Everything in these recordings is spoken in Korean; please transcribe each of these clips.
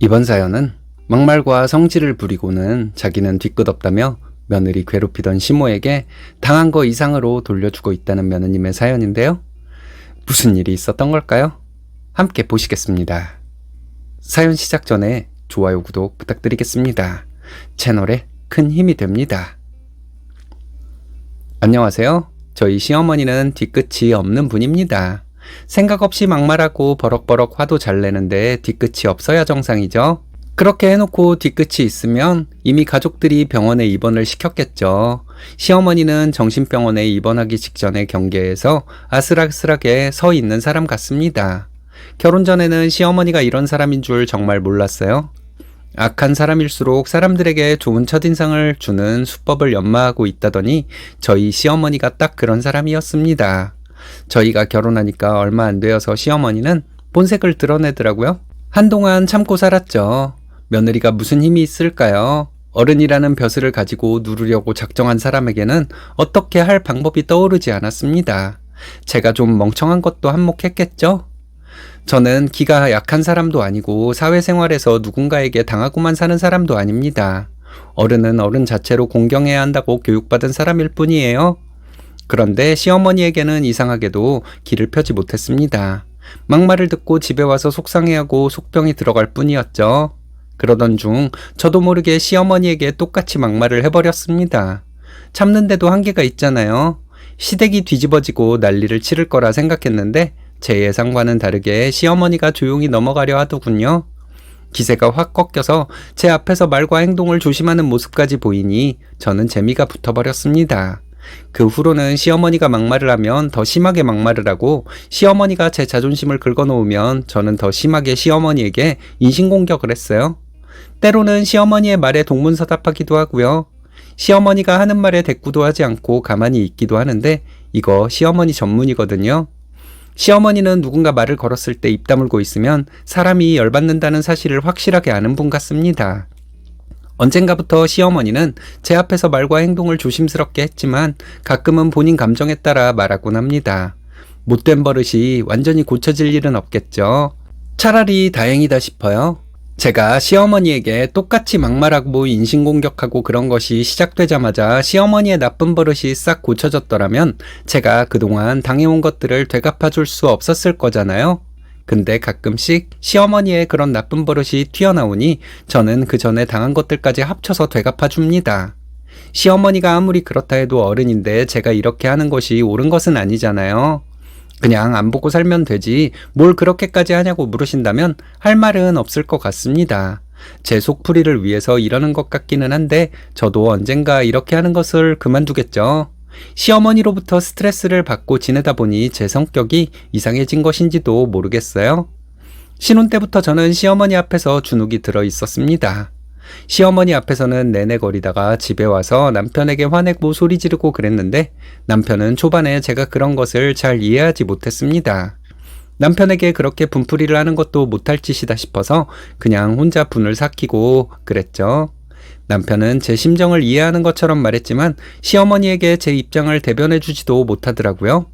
이번 사연은 막말과 성질을 부리고는 자기는 뒤끝없다며 며느리 괴롭히던 시모에게 당한 거 이상으로 돌려주고 있다는 며느님의 사연인데요. 무슨 일이 있었던 걸까요? 함께 보시겠습니다. 사연 시작 전에 좋아요, 구독 부탁드리겠습니다. 채널에 큰 힘이 됩니다. 안녕하세요. 저희 시어머니는 뒤끝이 없는 분입니다. 생각 없이 막말하고 버럭버럭 화도 잘 내는데 뒤끝이 없어야 정상이죠. 그렇게 해놓고 뒤끝이 있으면 이미 가족들이 병원에 입원을 시켰겠죠. 시어머니는 정신병원에 입원하기 직전의 경계에서 아슬아슬하게 서 있는 사람 같습니다. 결혼 전에는 시어머니가 이런 사람인 줄 정말 몰랐어요. 악한 사람일수록 사람들에게 좋은 첫인상을 주는 수법을 연마하고 있다더니 저희 시어머니가 딱 그런 사람이었습니다. 저희가 결혼하니까 얼마 안 되어서 시어머니는 본색을 드러내더라고요. 한동안 참고 살았죠. 며느리가 무슨 힘이 있을까요? 어른이라는 벼슬을 가지고 누르려고 작정한 사람에게는 어떻게 할 방법이 떠오르지 않았습니다. 제가 좀 멍청한 것도 한몫했겠죠? 저는 기가 약한 사람도 아니고 사회생활에서 누군가에게 당하고만 사는 사람도 아닙니다. 어른은 어른 자체로 공경해야 한다고 교육받은 사람일 뿐이에요. 그런데 시어머니에게는 이상하게도 기를 펴지 못했습니다. 막말을 듣고 집에 와서 속상해하고 속병이 들어갈 뿐이었죠. 그러던 중 저도 모르게 시어머니에게 똑같이 막말을 해버렸습니다. 참는데도 한계가 있잖아요. 시댁이 뒤집어지고 난리를 치를 거라 생각했는데 제 예상과는 다르게 시어머니가 조용히 넘어가려 하더군요. 기세가 확 꺾여서 제 앞에서 말과 행동을 조심하는 모습까지 보이니 저는 재미가 붙어버렸습니다. 그 후로는 시어머니가 막말을 하면 더 심하게 막말을 하고 시어머니가 제 자존심을 긁어놓으면 저는 더 심하게 시어머니에게 인신공격을 했어요. 때로는 시어머니의 말에 동문서답하기도 하고요. 시어머니가 하는 말에 대꾸도 하지 않고 가만히 있기도 하는데 이거 시어머니 전문이거든요. 시어머니는 누군가 말을 걸었을 때 입 다물고 있으면 사람이 열받는다는 사실을 확실하게 아는 분 같습니다. 언젠가부터 시어머니는 제 앞에서 말과 행동을 조심스럽게 했지만 가끔은 본인 감정에 따라 말하곤 합니다. 못된 버릇이 완전히 고쳐질 일은 없겠죠. 차라리 다행이다 싶어요. 제가 시어머니에게 똑같이 막말하고 인신공격하고 그런 것이 시작되자마자 시어머니의 나쁜 버릇이 싹 고쳐졌더라면 제가 그동안 당해온 것들을 되갚아줄 수 없었을 거잖아요. 근데 가끔씩 시어머니의 그런 나쁜 버릇이 튀어나오니 저는 그 전에 당한 것들까지 합쳐서 되갚아줍니다. 시어머니가 아무리 그렇다 해도 어른인데 제가 이렇게 하는 것이 옳은 것은 아니잖아요. 그냥 안 보고 살면 되지 뭘 그렇게까지 하냐고 물으신다면 할 말은 없을 것 같습니다. 제 속풀이를 위해서 이러는 것 같기는 한데 저도 언젠가 이렇게 하는 것을 그만두겠죠. 시어머니로부터 스트레스를 받고 지내다 보니 제 성격이 이상해진 것인지도 모르겠어요. 신혼 때부터 저는 시어머니 앞에서 주눅이 들어 있었습니다. 시어머니 앞에서는 내내거리다가 집에 와서 남편에게 화내고 소리 지르고 그랬는데 남편은 초반에 제가 그런 것을 잘 이해하지 못했습니다. 남편에게 그렇게 분풀이를 하는 것도 못할 짓이다 싶어서 그냥 혼자 분을 삭히고 그랬죠. 남편은 제 심정을 이해하는 것처럼 말했지만 시어머니에게 제 입장을 대변해주지도 못하더라고요.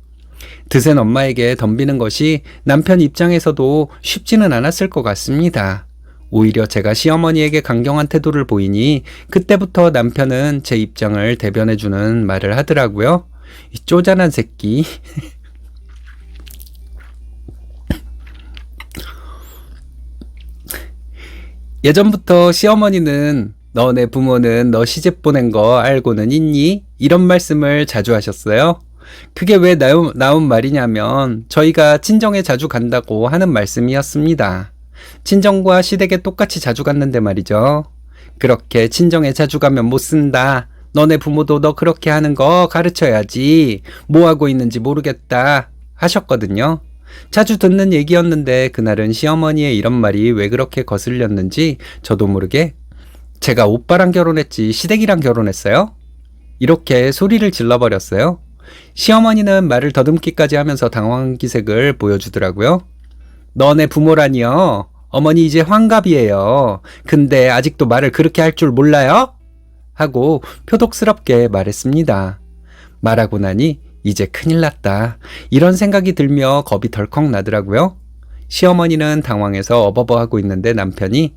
드센 엄마에게 덤비는 것이 남편 입장에서도 쉽지는 않았을 것 같습니다. 오히려 제가 시어머니에게 강경한 태도를 보이니 그때부터 남편은 제 입장을 대변해주는 말을 하더라고요. 이 쪼잔한 새끼. 예전부터 시어머니는 너네 부모는 너 시집 보낸 거 알고는 있니? 이런 말씀을 자주 하셨어요. 그게 왜 나온 말이냐면 저희가 친정에 자주 간다고 하는 말씀이었습니다. 친정과 시댁에 똑같이 자주 갔는데 말이죠. 그렇게 친정에 자주 가면 못 쓴다. 너네 부모도 너 그렇게 하는 거 가르쳐야지. 뭐 하고 있는지 모르겠다. 하셨거든요. 자주 듣는 얘기였는데 그날은 시어머니의 이런 말이 왜 그렇게 거슬렸는지 저도 모르게 제가 오빠랑 결혼했지 시댁이랑 결혼했어요? 이렇게 소리를 질러버렸어요. 시어머니는 말을 더듬기까지 하면서 당황한 기색을 보여주더라고요. 너네 부모라니요? 어머니 이제 환갑이에요. 근데 아직도 말을 그렇게 할 줄 몰라요? 하고 표독스럽게 말했습니다. 말하고 나니 이제 큰일 났다. 이런 생각이 들며 겁이 덜컥 나더라고요. 시어머니는 당황해서 어버버하고 있는데 남편이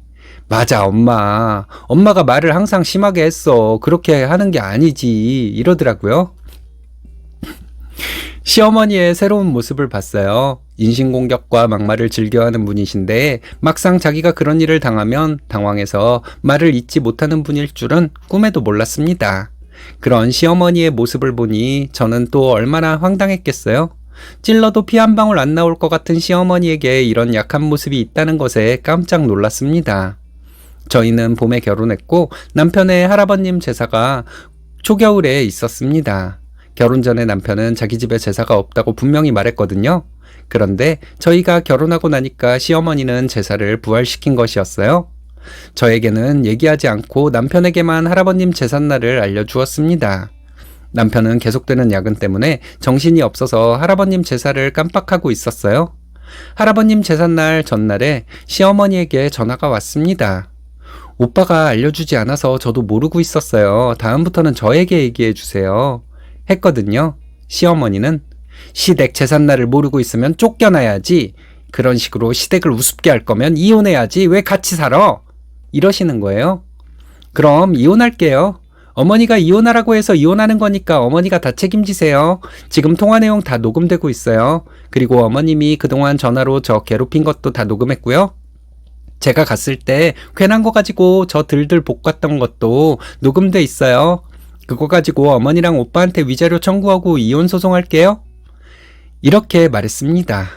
맞아, 엄마. 엄마가 말을 항상 심하게 했어. 그렇게 하는 게 아니지. 이러더라고요. 시어머니의 새로운 모습을 봤어요. 인신공격과 막말을 즐겨하는 분이신데 막상 자기가 그런 일을 당하면 당황해서 말을 잇지 못하는 분일 줄은 꿈에도 몰랐습니다. 그런 시어머니의 모습을 보니 저는 또 얼마나 황당했겠어요. 찔러도 피 한 방울 안 나올 것 같은 시어머니에게 이런 약한 모습이 있다는 것에 깜짝 놀랐습니다. 저희는 봄에 결혼했고 남편의 할아버님 제사가 초겨울에 있었습니다. 결혼 전에 남편은 자기 집에 제사가 없다고 분명히 말했거든요. 그런데 저희가 결혼하고 나니까 시어머니는 제사를 부활시킨 것이었어요. 저에게는 얘기하지 않고 남편에게만 할아버님 제삿날을 알려주었습니다. 남편은 계속되는 야근 때문에 정신이 없어서 할아버님 제사를 깜빡하고 있었어요. 할아버님 제삿날 전날에 시어머니에게 전화가 왔습니다. 오빠가 알려주지 않아서 저도 모르고 있었어요. 다음부터는 저에게 얘기해 주세요. 했거든요. 시어머니는 시댁 제삿날을 모르고 있으면 쫓겨나야지. 그런 식으로 시댁을 우습게 할 거면 이혼해야지. 왜 같이 살아? 이러시는 거예요. 그럼 이혼할게요. 어머니가 이혼하라고 해서 이혼하는 거니까 어머니가 다 책임지세요. 지금 통화 내용 다 녹음되고 있어요. 그리고 어머님이 그동안 전화로 저 괴롭힌 것도 다 녹음했고요. 제가 갔을 때 괜한 거 가지고 저 들들 볶았던 것도 녹음돼 있어요. 그거 가지고 어머니랑 오빠한테 위자료 청구하고 이혼 소송할게요. 이렇게 말했습니다.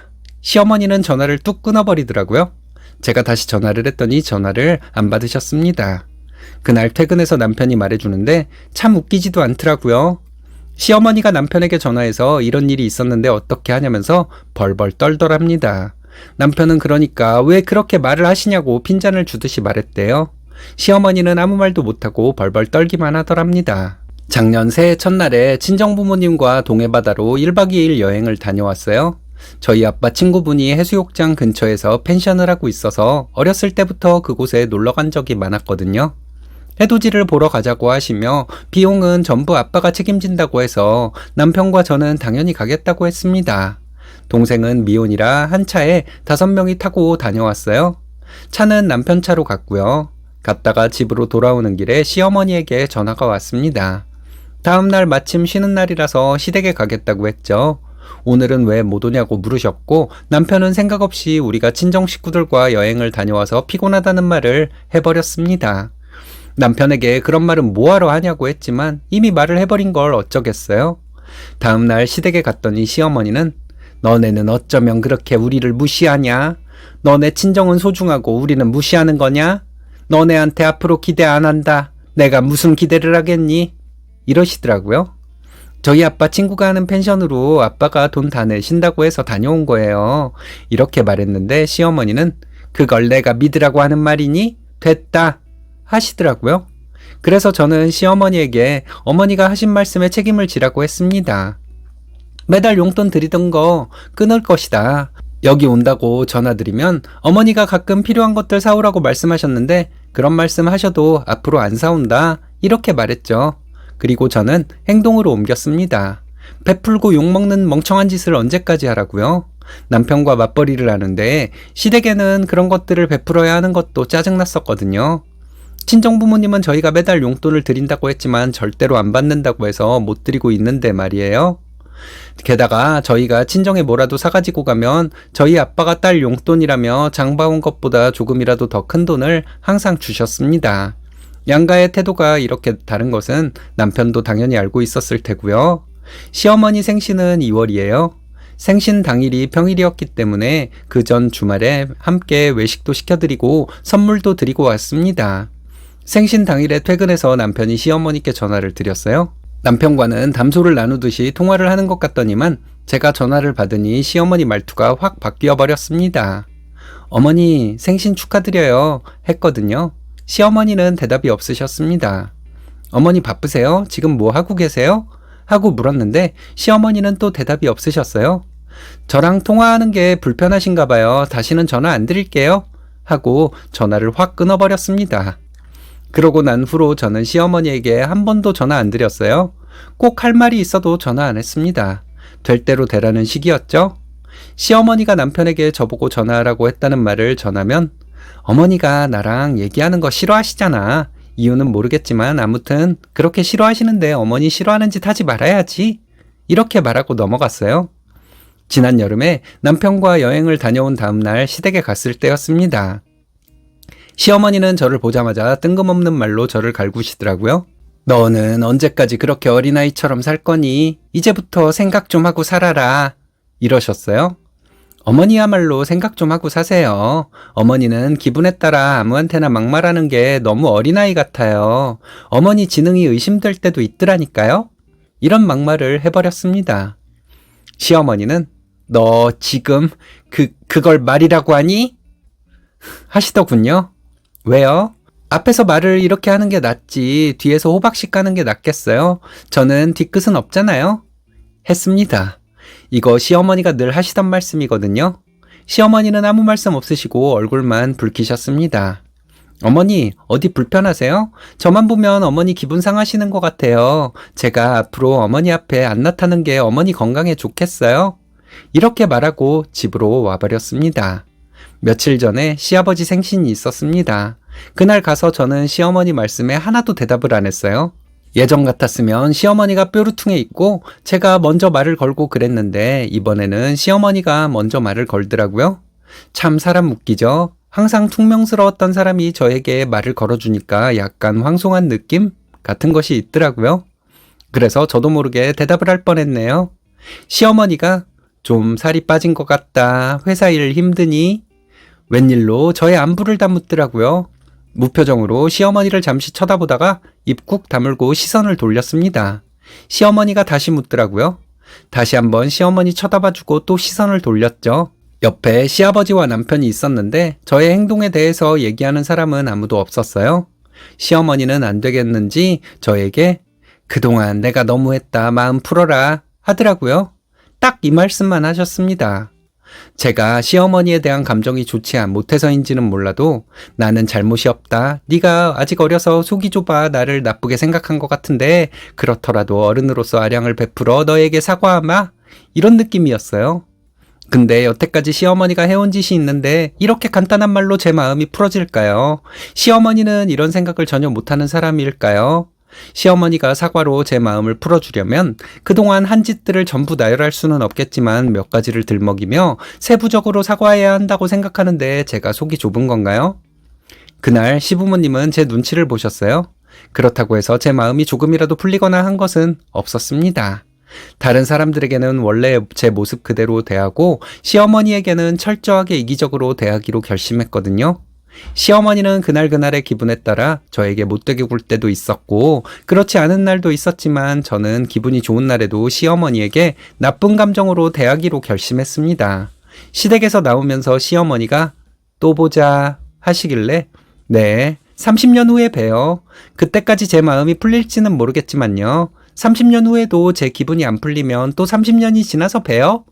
시어머니는 전화를 뚝 끊어버리더라고요. 제가 다시 전화를 했더니 전화를 안 받으셨습니다. 그날 퇴근해서 남편이 말해주는데 참 웃기지도 않더라고요. 시어머니가 남편에게 전화해서 이런 일이 있었는데 어떻게 하냐면서 벌벌 떨더랍니다. 남편은 그러니까 왜 그렇게 말을 하시냐고 핀잔을 주듯이 말했대요. 시어머니는 아무 말도 못하고 벌벌 떨기만 하더랍니다. 작년 새해 첫날에 친정부모님과 동해바다로 1박 2일 여행을 다녀왔어요. 저희 아빠 친구분이 해수욕장 근처에서 펜션을 하고 있어서 어렸을 때부터 그곳에 놀러 간 적이 많았거든요. 해돋이를 보러 가자고 하시며 비용은 전부 아빠가 책임진다고 해서 남편과 저는 당연히 가겠다고 했습니다. 동생은 미혼이라 한 차에 5명이 타고 다녀왔어요. 차는 남편 차로 갔고요. 갔다가 집으로 돌아오는 길에 시어머니에게 전화가 왔습니다. 다음날 마침 쉬는 날이라서 시댁에 가겠다고 했죠. 오늘은 왜 못 오냐고 물으셨고 남편은 생각 없이 우리가 친정 식구들과 여행을 다녀와서 피곤하다는 말을 해버렸습니다. 남편에게 그런 말은 뭐하러 하냐고 했지만 이미 말을 해버린 걸 어쩌겠어요. 다음날 시댁에 갔더니 시어머니는 너네는 어쩌면 그렇게 우리를 무시하냐? 너네 친정은 소중하고 우리는 무시하는 거냐? 너네한테 앞으로 기대 안 한다. 내가 무슨 기대를 하겠니? 이러시더라고요. 저희 아빠 친구가 하는 펜션으로 아빠가 돈 다 내신다고 해서 다녀온 거예요. 이렇게 말했는데 시어머니는 그걸 내가 믿으라고 하는 말이니? 됐다 하시더라고요. 그래서 저는 시어머니에게 어머니가 하신 말씀에 책임을 지라고 했습니다. 매달 용돈 드리던 거 끊을 것이다. 여기 온다고 전화드리면 어머니가 가끔 필요한 것들 사오라고 말씀하셨는데 그런 말씀 하셔도 앞으로 안 사온다. 이렇게 말했죠. 그리고 저는 행동으로 옮겼습니다. 베풀고 욕먹는 멍청한 짓을 언제까지 하라고요? 남편과 맞벌이를 하는데 시댁에는 그런 것들을 베풀어야 하는 것도 짜증났었거든요. 친정부모님은 저희가 매달 용돈을 드린다고 했지만 절대로 안 받는다고 해서 못 드리고 있는데 말이에요. 게다가 저희가 친정에 뭐라도 사가지고 가면 저희 아빠가 딸 용돈이라며 장봐온 것보다 조금이라도 더 큰 돈을 항상 주셨습니다. 양가의 태도가 이렇게 다른 것은 남편도 당연히 알고 있었을 테고요. 시어머니 생신은 2월이에요. 생신 당일이 평일이었기 때문에 그 전 주말에 함께 외식도 시켜드리고 선물도 드리고 왔습니다. 생신 당일에 퇴근해서 남편이 시어머니께 전화를 드렸어요. 남편과는 담소를 나누듯이 통화를 하는 것 같더니만 제가 전화를 받으니 시어머니 말투가 확 바뀌어 버렸습니다. 어머니 생신 축하드려요 했거든요. 시어머니는 대답이 없으셨습니다. 어머니 바쁘세요? 지금 뭐 하고 계세요? 하고 물었는데 시어머니는 또 대답이 없으셨어요. 저랑 통화하는 게 불편하신가 봐요. 다시는 전화 안 드릴게요. 하고 전화를 확 끊어버렸습니다. 그러고 난 후로 저는 시어머니에게 한 번도 전화 안 드렸어요. 꼭 할 말이 있어도 전화 안 했습니다. 될 대로 되라는 시기였죠. 시어머니가 남편에게 저보고 전화하라고 했다는 말을 전하면 어머니가 나랑 얘기하는 거 싫어하시잖아. 이유는 모르겠지만 아무튼 그렇게 싫어하시는데 어머니 싫어하는 짓 하지 말아야지. 이렇게 말하고 넘어갔어요. 지난 여름에 남편과 여행을 다녀온 다음날 시댁에 갔을 때였습니다. 시어머니는 저를 보자마자 뜬금없는 말로 저를 갈구시더라고요. 너는 언제까지 그렇게 어린아이처럼 살 거니? 이제부터 생각 좀 하고 살아라. 이러셨어요. 어머니야말로 생각 좀 하고 사세요. 어머니는 기분에 따라 아무한테나 막말하는 게 너무 어린아이 같아요. 어머니 지능이 의심될 때도 있더라니까요. 이런 막말을 해버렸습니다. 시어머니는 너 지금 그걸 말이라고 하니? 하시더군요. 왜요? 앞에서 말을 이렇게 하는 게 낫지 뒤에서 호박씨 까는 게 낫겠어요? 저는 뒤끝은 없잖아요. 했습니다. 이거 시어머니가 늘 하시던 말씀이거든요. 시어머니는 아무 말씀 없으시고 얼굴만 붉히셨습니다. 어머니, 어디 불편하세요? 저만 보면 어머니 기분 상하시는 것 같아요. 제가 앞으로 어머니 앞에 안 나타나는 게 어머니 건강에 좋겠어요? 이렇게 말하고 집으로 와버렸습니다. 며칠 전에 시아버지 생신이 있었습니다. 그날 가서 저는 시어머니 말씀에 하나도 대답을 안 했어요. 예전 같았으면 시어머니가 뾰루퉁에 있고 제가 먼저 말을 걸고 그랬는데 이번에는 시어머니가 먼저 말을 걸더라고요. 참 사람 웃기죠? 항상 퉁명스러웠던 사람이 저에게 말을 걸어주니까 약간 황송한 느낌 같은 것이 있더라고요. 그래서 저도 모르게 대답을 할 뻔했네요. 시어머니가 좀 살이 빠진 것 같다. 회사 일 힘드니? 웬일로 저의 안부를 다 묻더라고요. 무표정으로 시어머니를 잠시 쳐다보다가 입 꾹 다물고 시선을 돌렸습니다. 시어머니가 다시 묻더라고요. 다시 한번 시어머니 쳐다봐주고 또 시선을 돌렸죠. 옆에 시아버지와 남편이 있었는데 저의 행동에 대해서 얘기하는 사람은 아무도 없었어요. 시어머니는 안 되겠는지 저에게 그동안 내가 너무했다. 마음 풀어라 하더라고요. 딱 이 말씀만 하셨습니다. 제가 시어머니에 대한 감정이 좋지 못해서인지는 몰라도 나는 잘못이 없다. 네가 아직 어려서 속이 좁아 나를 나쁘게 생각한 것 같은데 그렇더라도 어른으로서 아량을 베풀어 너에게 사과하마. 이런 느낌이었어요. 근데 여태까지 시어머니가 해온 짓이 있는데 이렇게 간단한 말로 제 마음이 풀어질까요? 시어머니는 이런 생각을 전혀 못하는 사람일까요? 시어머니가 사과로 제 마음을 풀어주려면 그동안 한 짓들을 전부 나열할 수는 없겠지만 몇 가지를 들먹이며 세부적으로 사과해야 한다고 생각하는데 제가 속이 좁은 건가요? 그날 시부모님은 제 눈치를 보셨어요. 그렇다고 해서 제 마음이 조금이라도 풀리거나 한 것은 없었습니다. 다른 사람들에게는 원래 제 모습 그대로 대하고 시어머니에게는 철저하게 이기적으로 대하기로 결심했거든요. 시어머니는 그날그날의 기분에 따라 저에게 못되게 굴 때도 있었고 그렇지 않은 날도 있었지만 저는 기분이 좋은 날에도 시어머니에게 나쁜 감정으로 대하기로 결심했습니다. 시댁에서 나오면서 시어머니가 또 보자 하시길래 네, 30년 후에 봬요. 그때까지 제 마음이 풀릴지는 모르겠지만요. 30년 후에도 제 기분이 안 풀리면 또 30년이 지나서 봬요.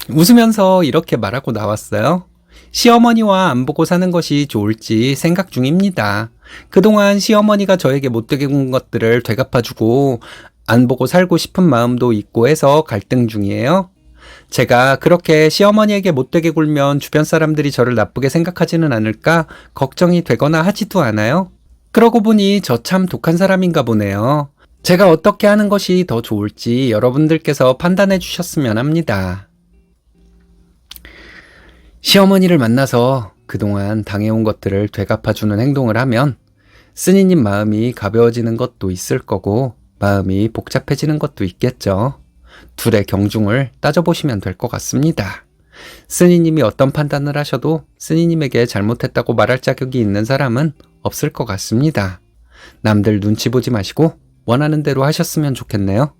웃으면서 이렇게 말하고 나왔어요. 시어머니와 안 보고 사는 것이 좋을지 생각 중입니다. 그동안 시어머니가 저에게 못되게 군 것들을 되갚아주고 안 보고 살고 싶은 마음도 있고 해서 갈등 중이에요. 제가 그렇게 시어머니에게 못되게 굴면 주변 사람들이 저를 나쁘게 생각하지는 않을까 걱정이 되거나 하지도 않아요. 그러고 보니 저 참 독한 사람인가 보네요. 제가 어떻게 하는 것이 더 좋을지 여러분들께서 판단해 주셨으면 합니다. 시어머니를 만나서 그동안 당해온 것들을 되갚아주는 행동을 하면 쓰니님 마음이 가벼워지는 것도 있을 거고 마음이 복잡해지는 것도 있겠죠. 둘의 경중을 따져보시면 될 것 같습니다. 쓰니님이 어떤 판단을 하셔도 쓰니님에게 잘못했다고 말할 자격이 있는 사람은 없을 것 같습니다. 남들 눈치 보지 마시고 원하는 대로 하셨으면 좋겠네요.